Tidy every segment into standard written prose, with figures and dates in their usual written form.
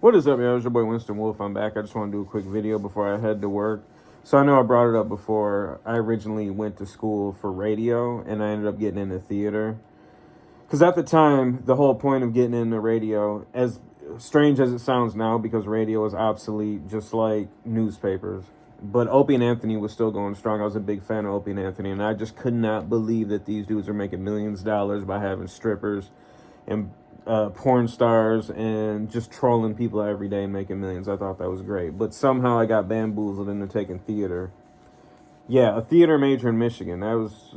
What is up, y'all? It's your boy Winston Wolf. I'm back. I just want to do a quick video before I head to work. So I know I brought it up before. I originally went to school for radio, and I ended up getting into theater. Because at the time, the whole point of getting into radio, as strange as it sounds now, because radio is obsolete, just like newspapers. But Opie and Anthony was still going strong. I was a big fan of Opie and Anthony, and I just could not believe that these dudes are making millions of dollars by having strippers and porn stars and just trolling people every day and making millions. I thought that was great. But somehow I got bamboozled into taking theater. Yeah, a theater major in Michigan. That was,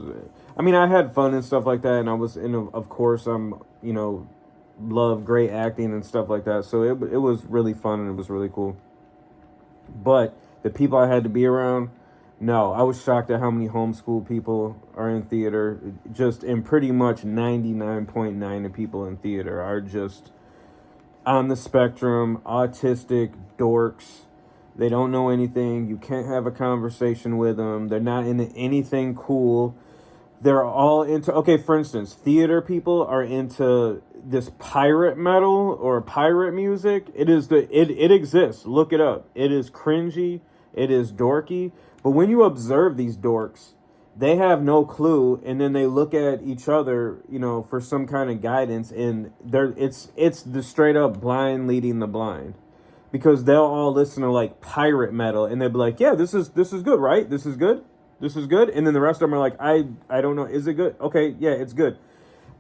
I mean, I had fun and stuff like that. And I was of course, love great acting and stuff like that. So it was really fun and it was really cool. But the people I had to be around, no, I was shocked at how many homeschool people are in theater. And pretty much 99.9 of people in theater are just on the spectrum, autistic dorks. They don't know anything. You can't have a conversation with them. They're not into anything cool. They're all into, okay, for instance, theater people are into this pirate metal or pirate music. It exists. Look it up. It is cringy. It is dorky. But when you observe these dorks, they have no clue, and then they look at each other, for some kind of guidance, and it's the straight up blind leading the blind, because they'll all listen to like pirate metal, and they'll be like, yeah, this is good, right? This is good, and then the rest of them are like, I don't know, is it good? Okay, yeah, it's good.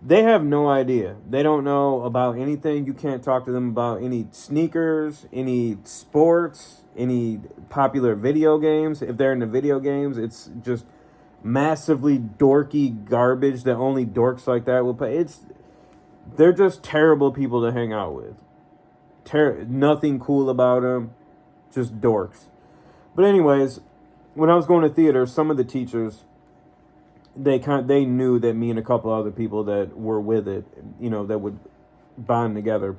They have no idea. They don't know about anything. You can't talk to them about any sneakers, any sports, any popular video games. If they're into video games, it's just massively dorky garbage that only dorks like that will play. They're just terrible people to hang out with. Nothing cool about them, just dorks. But anyways, when I was going to theater, some of the teachers, they knew that me and a couple other people that were with it, that would bond together,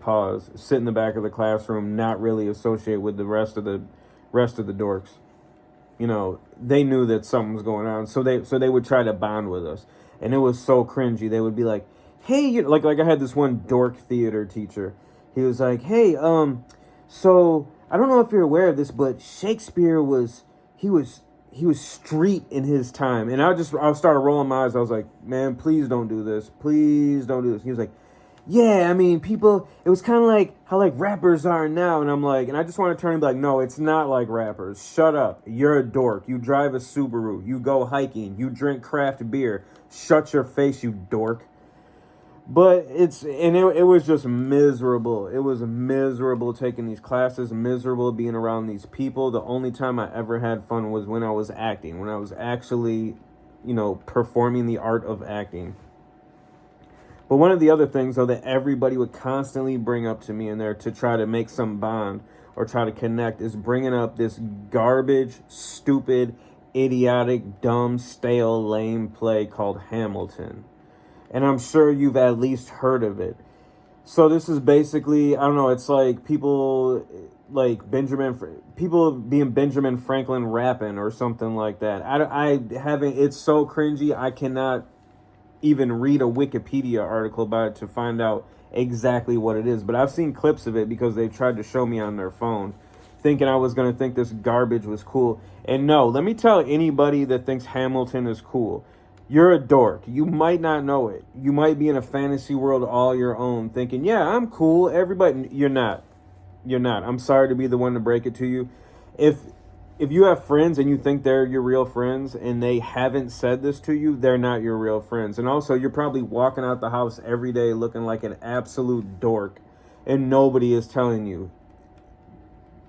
sit in the back of the classroom, not really associate with the rest of the dorks. They knew that something was going on, so they would try to bond with us, and it was so cringy. They would be like, "Hey," like I had this one dork theater teacher. He was like, "Hey, so I don't know if you're aware of this, but Shakespeare was street in his time." And I started rolling my eyes. I was like, "Man, please don't do this. Please don't do this." He was like, "Yeah, I mean, people, it was kind of like how like rappers are now." And I'm like, and I just want to turn and be like, "No, it's not like rappers. Shut up. You're a dork. You drive a Subaru. You go hiking. You drink craft beer. Shut your face, you dork." But it was just miserable. It was miserable taking these classes, miserable being around these people. The only time I ever had fun was when I was acting, when I was actually, performing the art of acting. But one of the other things, though, that everybody would constantly bring up to me in there to try to make some bond or try to connect is bringing up this garbage, stupid, idiotic, dumb, stale, lame play called Hamilton. And I'm sure you've at least heard of it. So this is basically, I don't know, it's like people being Benjamin Franklin rapping or something like that. It's so cringy, I cannot even read a Wikipedia article about it to find out exactly what it is. But I've seen clips of it because they've tried to show me on their phone, thinking I was going to think this garbage was cool. And no, let me tell anybody that thinks Hamilton is cool, you're a dork. You might not know it. You might be in a fantasy world all your own thinking, yeah, I'm cool. Everybody, you're not. You're not. I'm sorry to be the one to break it to you. If you have friends and you think they're your real friends and they haven't said this to you, they're not your real friends. And also, you're probably walking out the house every day looking like an absolute dork and nobody is telling you.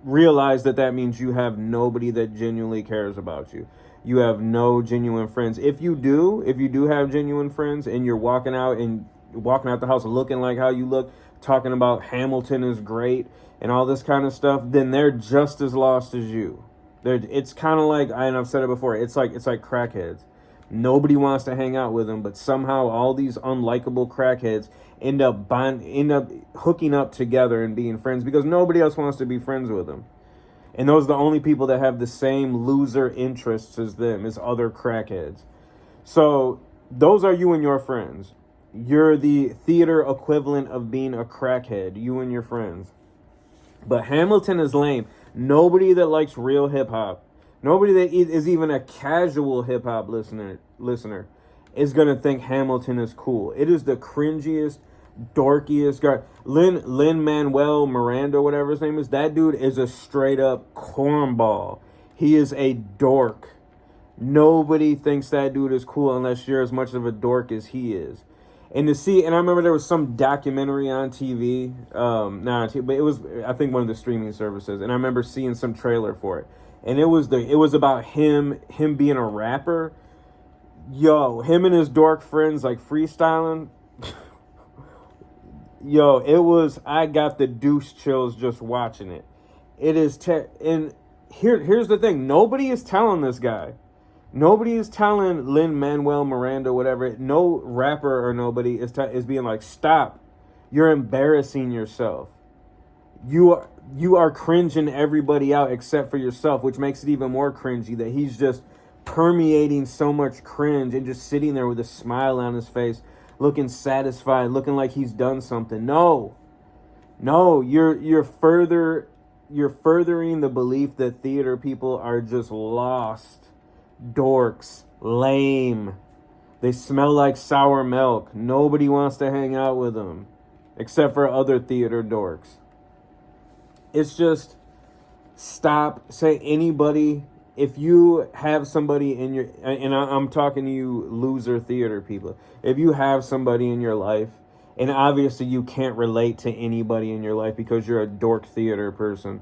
Realize that means you have nobody that genuinely cares about you. You have no genuine friends. If you do have genuine friends and you're walking out the house looking like how you look, talking about Hamilton is great and all this kind of stuff, then they're just as lost as you. It's kind of like, and I've said it before, it's like crackheads. Nobody wants to hang out with them, but somehow all these unlikable crackheads end up hooking up together and being friends because nobody else wants to be friends with them. And those are the only people that have the same loser interests as them, as other crackheads. So those are you and your friends. You're the theater equivalent of being a crackhead, you and your friends. But Hamilton is lame. Nobody that likes real hip hop, nobody that is even a casual hip hop listener is gonna think Hamilton is cool. It is the cringiest, dorkiest guy. Lin Manuel Miranda, whatever his name is, that dude is a straight up cornball. He is a dork. Nobody thinks that dude is cool unless you're as much of a dork as he is. And I remember there was some documentary on TV, not on TV, but it was, I think, one of the streaming services, and I remember seeing some trailer for it, and it was about him being a rapper. Yo, him and his dork friends like freestyling. Yo, I got the douche chills just watching it. It is, and here's the thing, nobody is telling this guy. Nobody is telling Lin-Manuel Miranda, whatever. No rapper or nobody is being like, stop. You're embarrassing yourself. You are cringing everybody out except for yourself, which makes it even more cringy that he's just permeating so much cringe and just sitting there with a smile on his face, looking satisfied, looking like he's done something. No, you're furthering the belief that theater people are just lost. Dorks, lame. They smell like sour milk. Nobody wants to hang out with them except for other theater dorks. It's just, stop. Say anybody, if you have somebody in your, and I'm talking to you loser theater people, if you have somebody in your life, and obviously you can't relate to anybody in your life because you're a dork theater person,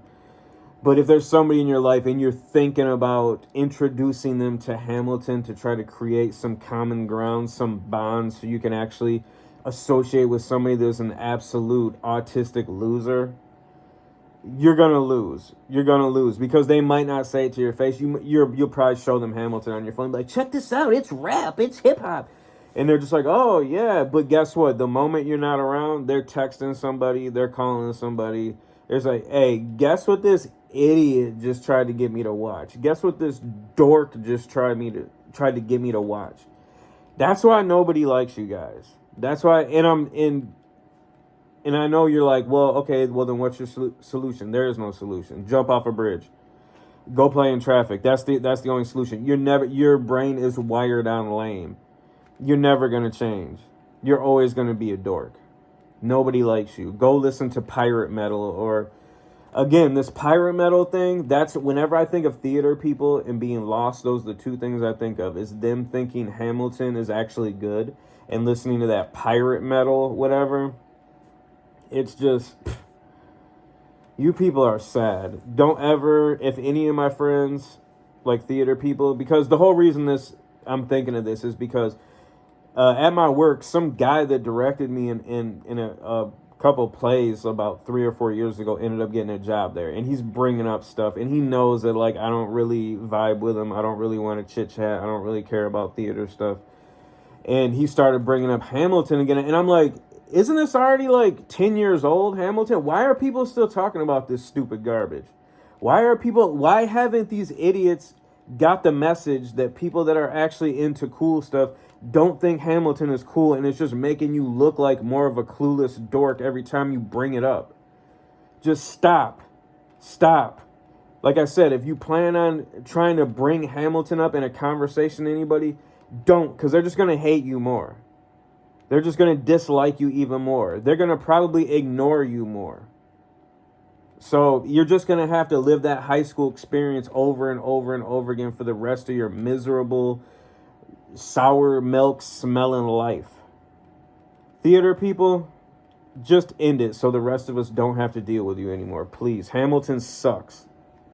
but if there's somebody in your life and you're thinking about introducing them to Hamilton to try to create some common ground, some bonds, so you can actually associate with somebody that's an absolute autistic loser, you're going to lose. You're going to lose because they might not say it to your face. You'll probably show them Hamilton on your phone, like, check this out. It's rap. It's hip hop. And they're just like, oh, yeah. But guess what? The moment you're not around, they're texting somebody. They're calling somebody. It's like, hey, guess what this idiot just tried to get me to watch? Guess what this dork just tried to get me to watch? That's why nobody likes you guys. That's why, and I know you're like, well, okay, well then what's your solution? There is no solution. Jump off a bridge. Go play in traffic. That's the only solution. Your brain is wired on lame. You're never gonna change. You're always gonna be a dork. Nobody likes you. Go listen to pirate metal, or again, this pirate metal thing, that's whenever I think of theater people and being lost, those are the two things I think of, is them thinking Hamilton is actually good and listening to that pirate metal, whatever. It's just, you people are sad. Don't ever, if any of my friends, like theater people, because the whole reason I'm thinking of this is because at my work, some guy that directed me in a couple plays about 3 or 4 years ago ended up getting a job there, and he's bringing up stuff, and he knows that like I don't really vibe with him. I don't really want to chit chat. I don't really care about theater stuff. And he started bringing up Hamilton again, and I'm like, isn't this already like 10 years old, Hamilton? Why are people still talking about this stupid garbage? Why haven't these idiots got the message that people that are actually into cool stuff don't think Hamilton is cool, and it's just making you look like more of a clueless dork every time you bring it up? Just stop. Like I said, if you plan on trying to bring Hamilton up in a conversation to anybody, don't, because they're just going to hate you more. They're just going to dislike you even more. They're going to probably ignore you more. So you're just going to have to live that high school experience over and over and over again for the rest of your miserable, sour milk smelling life. Theater people, just end it so the rest of us don't have to deal with you anymore. Please. Hamilton sucks.